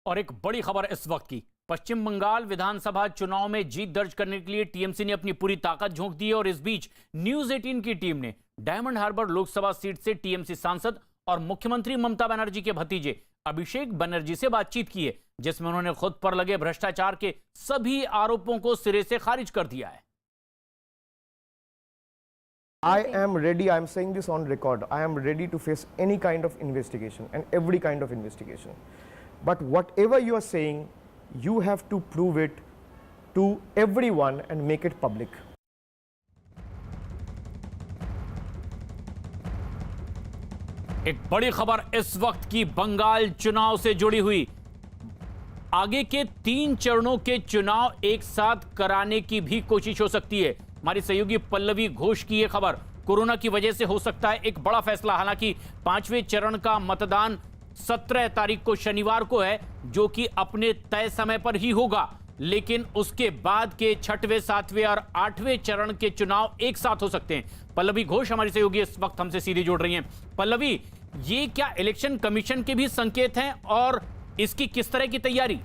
और एक बड़ी खबर इस वक्त की। पश्चिम बंगाल विधानसभा चुनाव में जीत दर्ज करने के लिए टीएमसी ने अपनी पूरी ताकत झोंक दी है और इस बीच न्यूज 18 की टीम ने डायमंड हार्बर लोकसभा सीट से टीएमसी सांसद और मुख्यमंत्री ममता बनर्जी के भतीजे अभिषेक बनर्जी से बातचीत की है, जिसमें उन्होंने खुद पर लगे भ्रष्टाचार के सभी आरोपों को सिरे से खारिज कर दिया है। I am ready, I am saying this on record, I am ready to face any kind of investigation and every kind of investigation. But whatever you are saying, you have to prove it to everyone and make it public. एक बड़ी खबर इस वक्त की बंगाल चुनाव से जुड़ी हुई। आगे के 3 चरणों के चुनाव एक साथ कराने की भी कोशिश हो सकती है। हमारी सहयोगी पल्लवी घोष की यह खबर। कोरोना की वजह से हो सकता है एक बड़ा फैसला। हालांकि 5वें चरण का मतदान 17 तारीख को शनिवार को है, जो कि अपने तय समय पर ही होगा, लेकिन उसके बाद के 6वें, 7वें और 8वें चरण के चुनाव एक साथ हो सकते हैं। पल्लवी घोष हमारी सहयोगी इस वक्त हमसे सीधे जुड़ रही हैं। पल्लवी, ये क्या इलेक्शन कमीशन के भी संकेत हैं और इसकी किस तरह की तैयारी?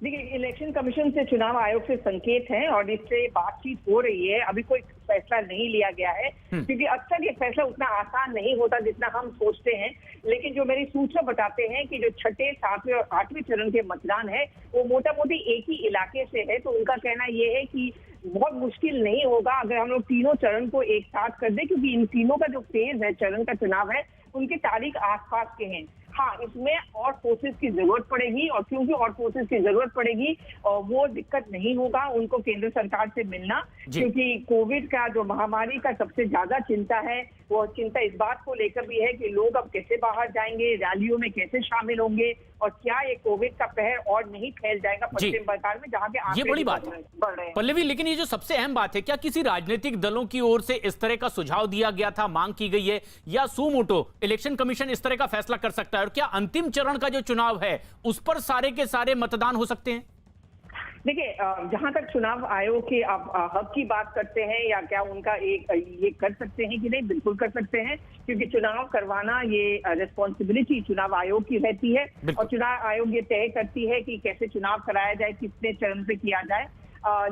देखिए, इलेक्शन कमीशन से चुनाव आयोग से संकेत हैं और इससे बातचीत हो रही है। अभी कोई फैसला नहीं लिया गया है, क्योंकि अक्सर ये फैसला उतना आसान नहीं होता जितना हम सोचते हैं। लेकिन जो मेरी सूचना बताते हैं कि जो 6ठे, 7वें और 8वें चरण के मतदान है वो मोटा मोटी एक ही इलाके से है, तो उनका कहना ये है कि बहुत मुश्किल नहीं होगा अगर हम लोग तीनों चरण को एक साथ कर दें, क्योंकि इन तीनों का जो फेज है, चरण का चुनाव है, उनकी तारीख आसपास के हैं। हाँ, इसमें और फोर्सेस की जरूरत पड़ेगी और क्योंकि और फोर्सेस की जरूरत पड़ेगी वो दिक्कत नहीं होगा उनको केंद्र सरकार से मिलना, क्योंकि कोविड का जो महामारी का सबसे ज्यादा चिंता है, वो चिंता इस बात को लेकर भी है कि लोग अब कैसे बाहर जाएंगे, रैलियों में कैसे शामिल होंगे और क्या ये कोविड का कहर और नहीं फैल जाएगा पश्चिम बंगाल में, जहां के आंकड़े ये बड़ी बात बढ़ रहे हैं। पल्लवी, लेकिन ये जो सबसे अहम बात है, क्या किसी राजनीतिक दलों की ओर से इस तरह का सुझाव दिया गया था, मांग की गई है, या सुमोटो इलेक्शन कमीशन इस तरह का फैसला कर सकता है? और क्या अंतिम चरण का जो चुनाव है उस पर सारे के सारे मतदान हो सकते हैं? देखिए, जहां तक चुनाव आयोग के आप हक की बात करते हैं या क्या उनका एक ये कर सकते हैं कि नहीं, बिल्कुल कर सकते हैं, क्योंकि चुनाव करवाना ये रिस्पॉन्सिबिलिटी चुनाव आयोग की रहती है और चुनाव आयोग ये तय करती है कि कैसे चुनाव कराया जाए, कितने चरण पे किया जाए।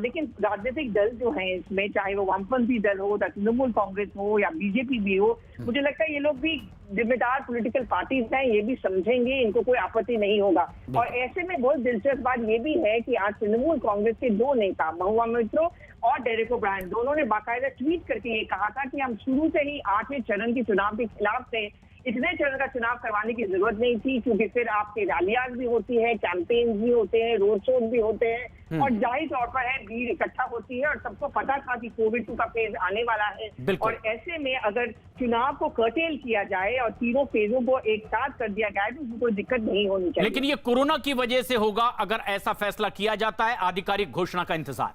लेकिन राजनीतिक दल जो हैं इसमें, चाहे वो वामपंथी दल हो, तृणमूल कांग्रेस हो या बीजेपी भी हो, मुझे लगता है ये लोग भी जिम्मेदार पॉलिटिकल पार्टीज हैं, ये भी समझेंगे, इनको कोई आपत्ति नहीं होगा। और ऐसे में बहुत दिलचस्प बात ये भी है कि आज तृणमूल कांग्रेस के 2 नेता महुआ मोइत्रा और डेरेक ओब्रायन, दोनों ने बाकायदा ट्वीट करके ये कहा था कि हम शुरू से ही 8वें चरण के चुनाव के खिलाफ थे। इतने चरण का चुनाव करवाने की जरूरत नहीं थी, क्योंकि फिर आपके रैलियां भी होती है, कैंपेन भी होते हैं, रोड शो भी होते हैं और जाहिर तौर पर है भीड़ इकट्ठा होती है और सबको पता था कि कोविड 2 का फेज आने वाला है। और ऐसे में अगर चुनाव को कर्टेल किया जाए और तीनों फेजों को एक साथ कर दिया जाए तो कोई दिक्कत नहीं होनी चाहिए। लेकिन ये कोरोना की वजह से होगा, अगर ऐसा फैसला किया जाता है, आधिकारिक घोषणा का इंतजार।